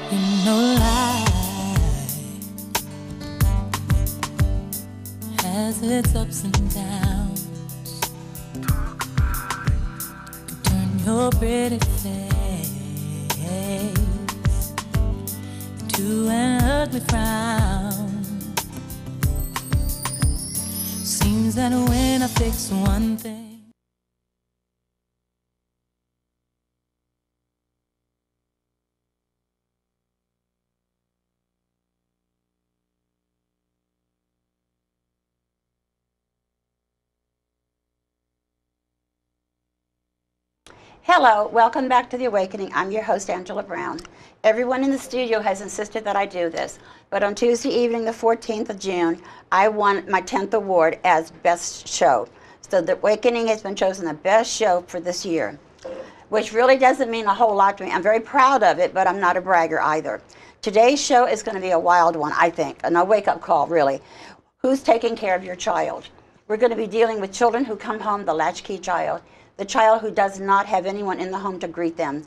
You know, life has its ups and downs. Turn your pretty face to an ugly frown. Seems that when I fix one thing. Hello, welcome back to The Awakening. I'm your host, Angela Brown. Everyone in the studio has insisted that I do this, but on Tuesday evening, the 14th of June, I won my 10th award as Best Show. So The Awakening has been chosen the best show for this year, which really doesn't mean a whole lot to me. I'm very proud of it, but I'm not a bragger either. Today's show is going to be a wild one, I think, a no wake-up call, really. Who's taking care of your child? We're going to be dealing with children who come home, the latchkey child, the child who does not have anyone in the home to greet them.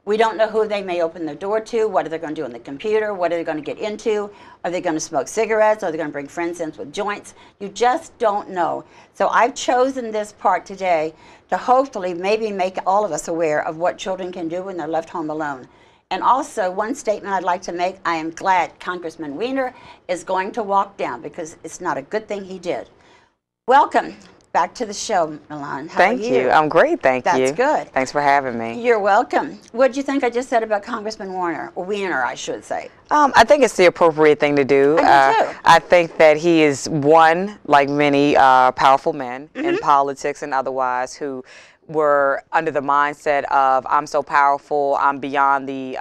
We don't know who they may open the door to, what are they going to do on the computer, what are they going to get into, are they going to smoke cigarettes, are they going to bring friends in with joints? You just don't know. So I've chosen this part today to hopefully maybe make all of us aware of what children can do when they're left home alone. And also, one statement I'd like to make, I am glad Congressman Weiner is going to walk down because it's not a good thing he did. Welcome back to the show, Milan. How are you? Thank you. I'm great, thank you. That's good. Thanks for having me. You're welcome. What did you think I just said about Congressman Warner, or Weiner, I should say? I think it's the appropriate thing to do. I do too. I think that he is one, like many powerful men in politics and otherwise, who were under the mindset of I'm so powerful, I'm beyond the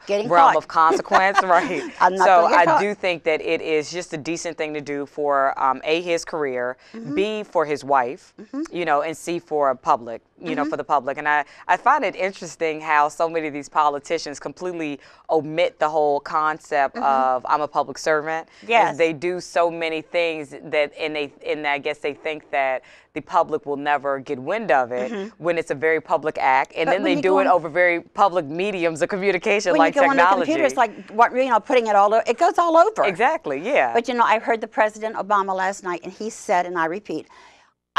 realm of consequence, right? So I do think that it is just a decent thing to do for A, his career, B, for his wife, you know, and C, for public, you know, for the public. And I find it interesting how so many of these politicians completely omit the whole concept of I'm a public servant. Yes. They do so many things that, and I guess they think that the public will never get wind of it when it's a very public act, and then they do it over very public mediums of communication like technology. When you go on the computer, it's like, what, you know, putting it all over, it goes all over. Exactly, yeah. But you know, I heard the President Obama last night, and he said, and I repeat,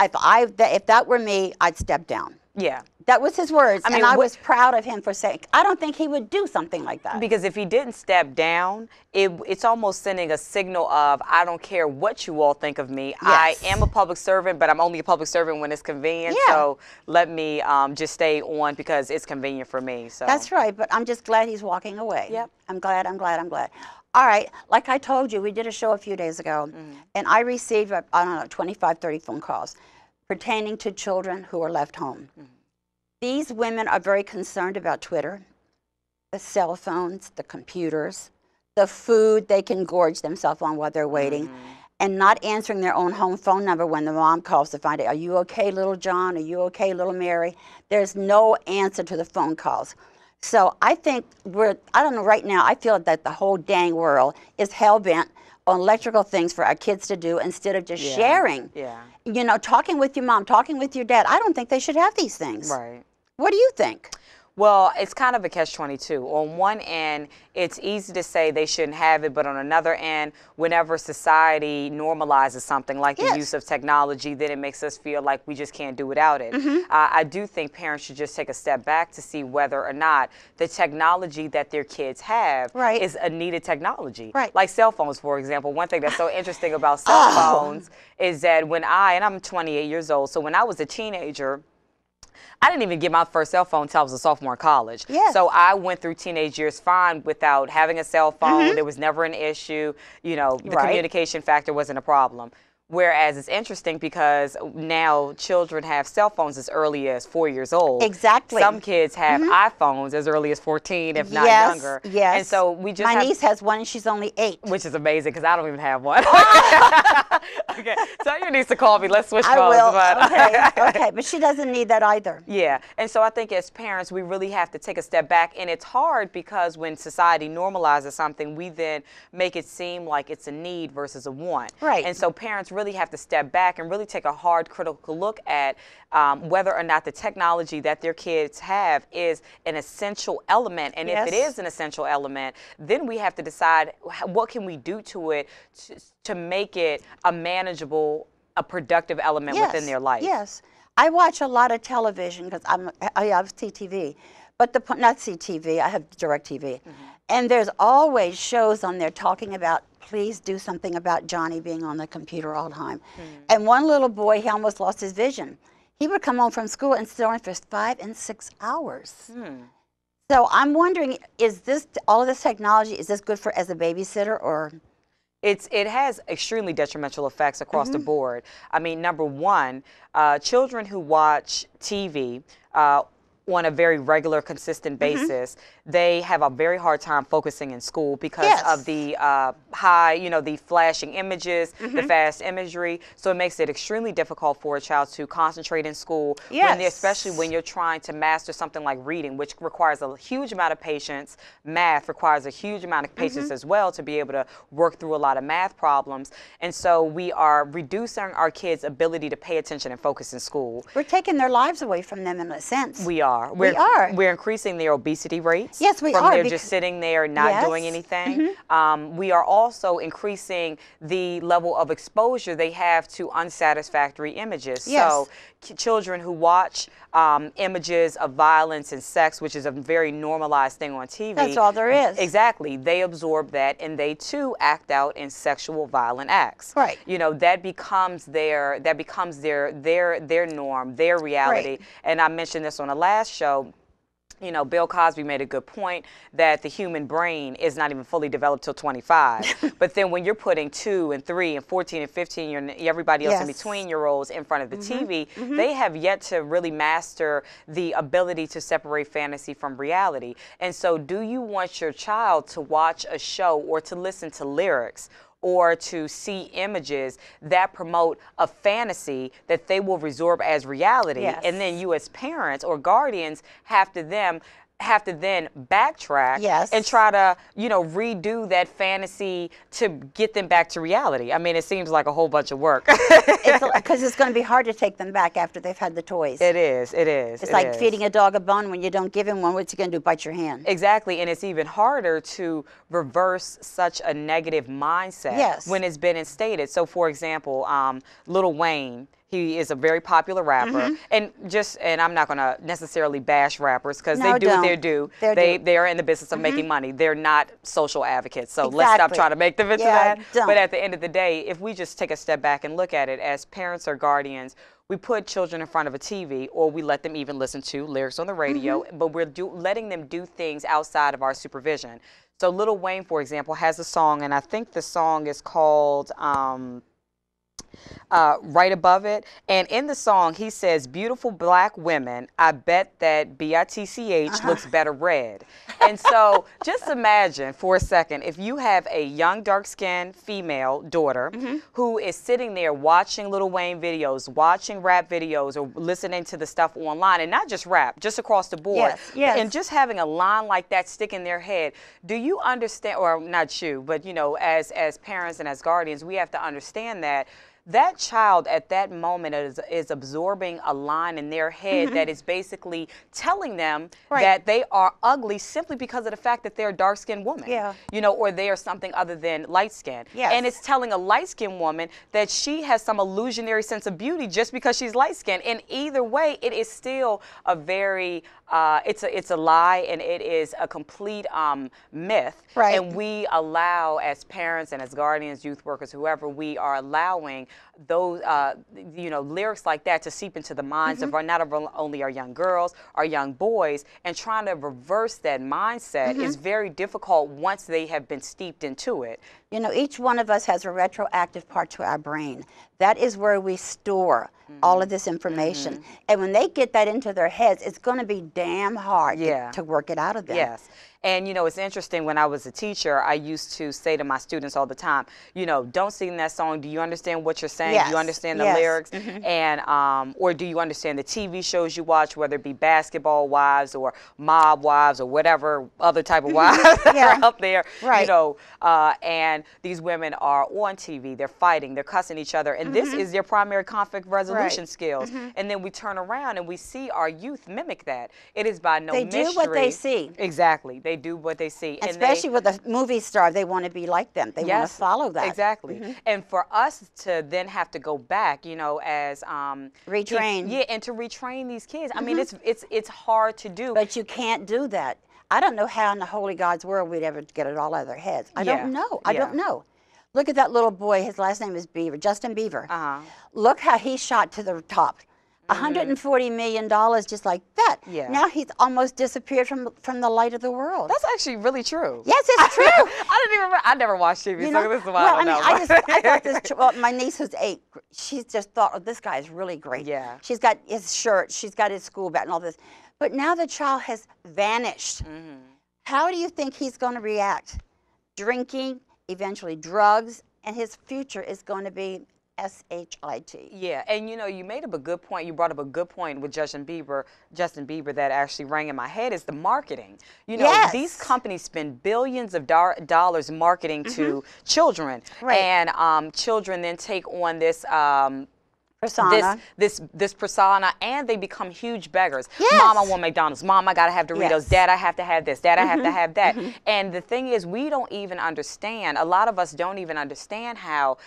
if that were me, I'd step down. Yeah. That was his words, I mean, and I was proud of him for saying, I don't think he would do something like that. Because if he didn't step down, it's almost sending a signal of, I don't care what you all think of me. Yes. I am a public servant, but I'm only a public servant when it's convenient. Yeah. So let me just stay on because it's convenient for me. So that's right, but I'm just glad he's walking away. Yep. I'm glad. All right, like I told you, we did a show a few days ago, and I received, I don't know, 25, 30 phone calls pertaining to children who are left home. These women are very concerned about Twitter, the cell phones, the computers, the food they can gorge themselves on while they're waiting, and not answering their own home phone number when the mom calls to find out, are you okay, little John? Are you okay, little Mary? There's no answer to the phone calls. So I think I don't know, right now, I feel that the whole dang world is hell-bent on electrical things for our kids to do instead of just sharing. Yeah. You know, talking with your mom, talking with your dad. I don't think they should have these things. Right. What do you think? Well, it's kind of a catch-22. On one end, it's easy to say they shouldn't have it, but on another end, whenever society normalizes something like the use of technology, then it makes us feel like we just can't do without it. I do think parents should just take a step back to see whether or not the technology that their kids have is a needed technology. Like cell phones, for example. One thing that's so interesting about cell phones is that and I'm 28 years old, so when I was a teenager, I didn't even get my first cell phone until I was a sophomore in college. Yes. So I went through teenage years fine without having a cell phone. There was never an issue. You know, the communication factor wasn't a problem. Whereas it's interesting because now children have cell phones as early as 4 years old. Exactly. Some kids have iPhones as early as 14, if not younger. Yes. And so we just My niece has one and she's only 8. Which is amazing because I don't even have one. Okay, tell your niece to call me. Let's switch phones. I will. But Okay, but she doesn't need that either. Yeah, and so I think as parents, we really have to take a step back, and it's hard because when society normalizes something, we then make it seem like it's a need versus a want. Right. And so parents really have to step back and really take a hard critical look at whether or not the technology that their kids have is an essential element. And if it is an essential element, then we have to decide what can we do to it to make it a manageable, a productive element within their life. Yes. I watch a lot of television because I have CTV, but not CTV, I have DirecTV. And there's always shows on there talking about, please do something about Johnny being on the computer all the time. And one little boy, he almost lost his vision. He would come home from school and sit on it for 5 and 6 hours. So I'm wondering, is this, all of this technology, is this good for as a babysitter or? It has extremely detrimental effects across the board. I mean, number one, children who watch TV on a very regular, consistent basis, they have a very hard time focusing in school because of the high, the flashing images, the fast imagery. So it makes it extremely difficult for a child to concentrate in school, especially when you're trying to master something like reading, which requires a huge amount of patience. Math requires a huge amount of patience as well to be able to work through a lot of math problems. And so we are reducing our kids' ability to pay attention and focus in school. We're taking their lives away from them in a sense. We are. We're increasing their obesity rates. Yes, we from are. They're just sitting there not doing anything. We are also increasing the level of exposure they have to unsatisfactory images. So children who watch images of violence and sex, which is a very normalized thing on TV. That's all there is. Exactly. They absorb that and they too act out in sexual violent acts. Right. That becomes their norm, their reality. Right. And I mentioned this on the last show. Bill Cosby made a good point that the human brain is not even fully developed till 25. But then when you're putting 2 and 3 and 14 and 15 and everybody else in between-year-olds in front of the TV, they have yet to really master the ability to separate fantasy from reality. And so do you want your child to watch a show or to listen to lyrics or to see images that promote a fantasy that they will resorb as reality? And then you as parents or guardians have to then backtrack and try to, redo that fantasy to get them back to reality. I mean, it seems like a whole bunch of work. Because it's going to be hard to take them back after they've had the toys. It is. It's like feeding a dog a bone. When you don't give him one, what's he going to do, bite your hand? Exactly, and it's even harder to reverse such a negative mindset when it's been instated. So, for example, Lil Wayne, he is a very popular rapper, and I'm not going to necessarily bash rappers because they do what they do. They are in the business of making money. They're not social advocates, so let's stop trying to make them into that. But at the end of the day, if we just take a step back and look at it as parents or guardians, we put children in front of a TV, or we let them even listen to lyrics on the radio, but we're letting them do things outside of our supervision. So Lil Wayne, for example, has a song, and I think the song is called Right Above It. And in the song, he says, beautiful black women, I bet that BITCH looks better red. And so just imagine for a second, if you have a young, dark-skinned female daughter who is sitting there watching Lil Wayne videos, watching rap videos, or listening to the stuff online, and not just rap, just across the board, and just having a line like that stick in their head, do you understand, or not you, but as parents and as guardians, we have to understand that that child at that moment is absorbing a line in their head that is basically telling them that they are ugly simply because of the fact that they're a dark-skinned woman, or they are something other than light-skinned. And it's telling a light-skinned woman that she has some illusionary sense of beauty just because she's light-skinned. And either way, it is still a very it's a lie, and it is a complete myth. And we allow, as parents and as guardians, youth workers, whoever, we are allowing those lyrics like that to seep into the minds of not only our young girls, our young boys, and trying to reverse that mindset is very difficult once they have been steeped into it. Each one of us has a retroactive part to our brain. That is where we store all of this information. And when they get that into their heads, it's going to be damn hard to work it out of them. And, it's interesting, when I was a teacher, I used to say to my students all the time, don't sing that song. Do you understand what you're saying? Do you understand the lyrics? And, or do you understand the TV shows you watch, whether it be Basketball Wives or Mob Wives or whatever other type of wives that are out there? And these women are on TV, they're fighting, they're cussing each other, and this is their primary conflict resolution skills. And then we turn around and we see our youth mimic that. It is by no mystery. They do what they see. Exactly. They do what they see. Especially with a movie star, they want to be like them. They want to follow that. Exactly. And for us to then have to go back, you know, as retrain. Yeah, and to retrain these kids. I mean, it's hard to do. But you can't do that. I don't know how in the holy God's world we'd ever get it all out of their heads. I don't know. I don't know. Look at that little boy. His last name is Beaver, Justin Bieber. Look how he shot to the top. $140 million just like that. Yeah. Now he's almost disappeared from the light of the world. That's actually really true. Yes, it's true. I didn't even. I never watched TV, so this is why I don't know. I thought this. Well, my niece who's 8, she just thought, oh, this guy is really great. Yeah. She's got his shirt, she's got his school bag and all this. But now the child has vanished. How do you think he's going to react? Drinking, eventually drugs, and his future is going to be SHIT. Yeah, and you know, you made up a good point. You brought up a good point with Justin Bieber that actually rang in my head is the marketing. You know, these companies spend billions of dollars marketing to children, and children then take on this. Persona. This persona, and they become huge beggars. Yes. Mom, I want McDonald's. Mom, I gotta have Doritos. Yes. Dad, I have to have this. Dad, I have to have that. And the thing is, we don't even understand. A lot of us don't even understand how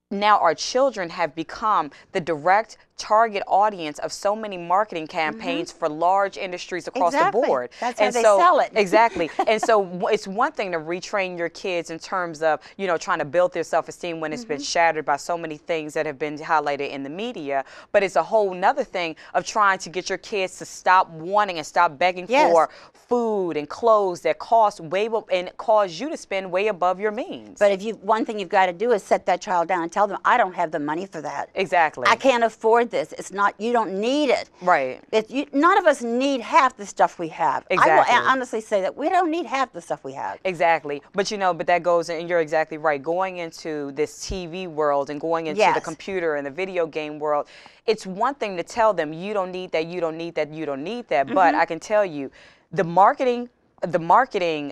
now our children have become the direct target audience of so many marketing campaigns for large industries across the board. That's how they sell it. Exactly. And so it's one thing to retrain your kids in terms of, you know, trying to build their self-esteem when it's been shattered by so many things that have been highlighted in the media. But it's a whole nother thing of trying to get your kids to stop wanting and stop begging for food and clothes that cost way and cause you to spend way above your means. But one thing you've got to do is set that child down and tell them, I don't have the money for that. Exactly. I can't afford this. It's not, you don't need it. Right. None of us need half the stuff we have. Exactly. I will honestly say that we don't need half the stuff we have. Exactly. But you know, but that goes, and you're exactly right, going into this TV world and going into the computer and the video game world, it's one thing to tell them, you don't need that, you don't need that, you don't need that. But I can tell you, the marketing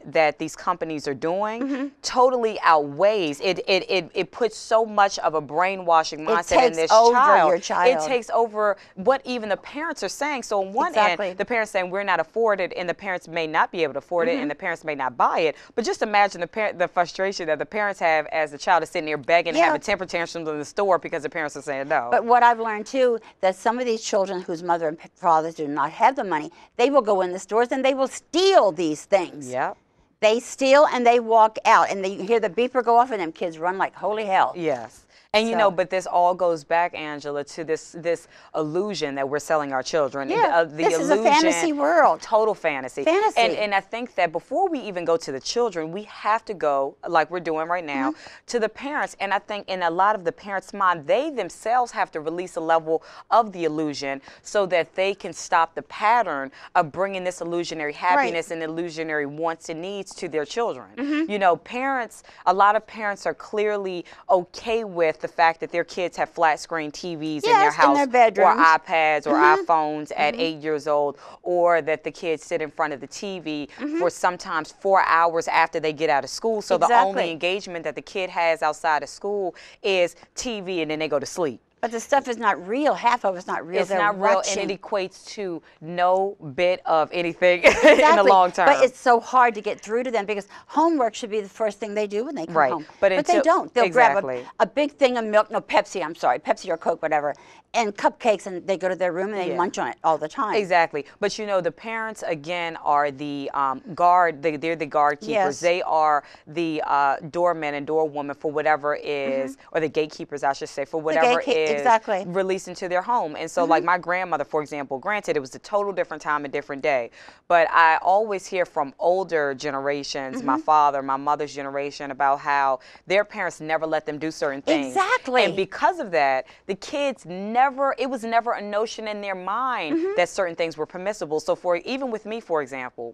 that these companies are doing totally outweighs it puts so much of a brainwashing mindset in this child. Your child. It takes over what even the parents are saying. So on one end, the parents saying we're not afforded, and the parents may not be able to afford it, and the parents may not buy it. But just imagine the frustration that the parents have as the child is sitting there begging and having temper tantrums in the store because the parents are saying no. But what I've learned too, that some of these children whose mother and fathers do not have the money, they will go in the stores and they will steal these things. Yep. They steal and they walk out, and you hear the beeper go off, and them kids run like holy hell. Yes. And you know, but this all goes back, Angela, to this illusion that we're selling our children. Yeah, this is a fantasy world. Total fantasy. Fantasy. And I think that before we even go to the children, we have to go, like we're doing right now, to the parents. And I think in a lot of the parents' mind, they themselves have to release a level of the illusion so that they can stop the pattern of bringing this illusionary happiness and illusionary wants and needs to their children. You know, a lot of parents are clearly okay with the fact that their kids have flat screen TVs in their house, in their bedrooms, or iPads or iPhones at 8 years old, or that the kids sit in front of the TV for sometimes 4 hours after they get out of school. So the only engagement that the kid has outside of school is TV, and then they go to sleep. But the stuff is not real. Half of it's not real. It's not real, and it equates to no bit of anything in the long term. But it's so hard to get through to them because homework should be the first thing they do when they come home. But they don't. They'll grab a big thing of milk, no, Pepsi, I'm sorry, Pepsi or Coke, whatever, and cupcakes, and they go to their room and they munch on it all the time. Exactly. But you know, the parents, again, are the guard, they're the guard keepers. Yes. They are the doormen and doorwomen for whatever is, or the gatekeepers, I should say, for whatever is released into their home. And so like my grandmother, for example, granted it was a total different time and different day, but I always hear from older generations, my father, my mother's generation, about how their parents never let them do certain things. Exactly. And because of that, the kids it was never a notion in their mind that certain things were permissible. So even with me, for example,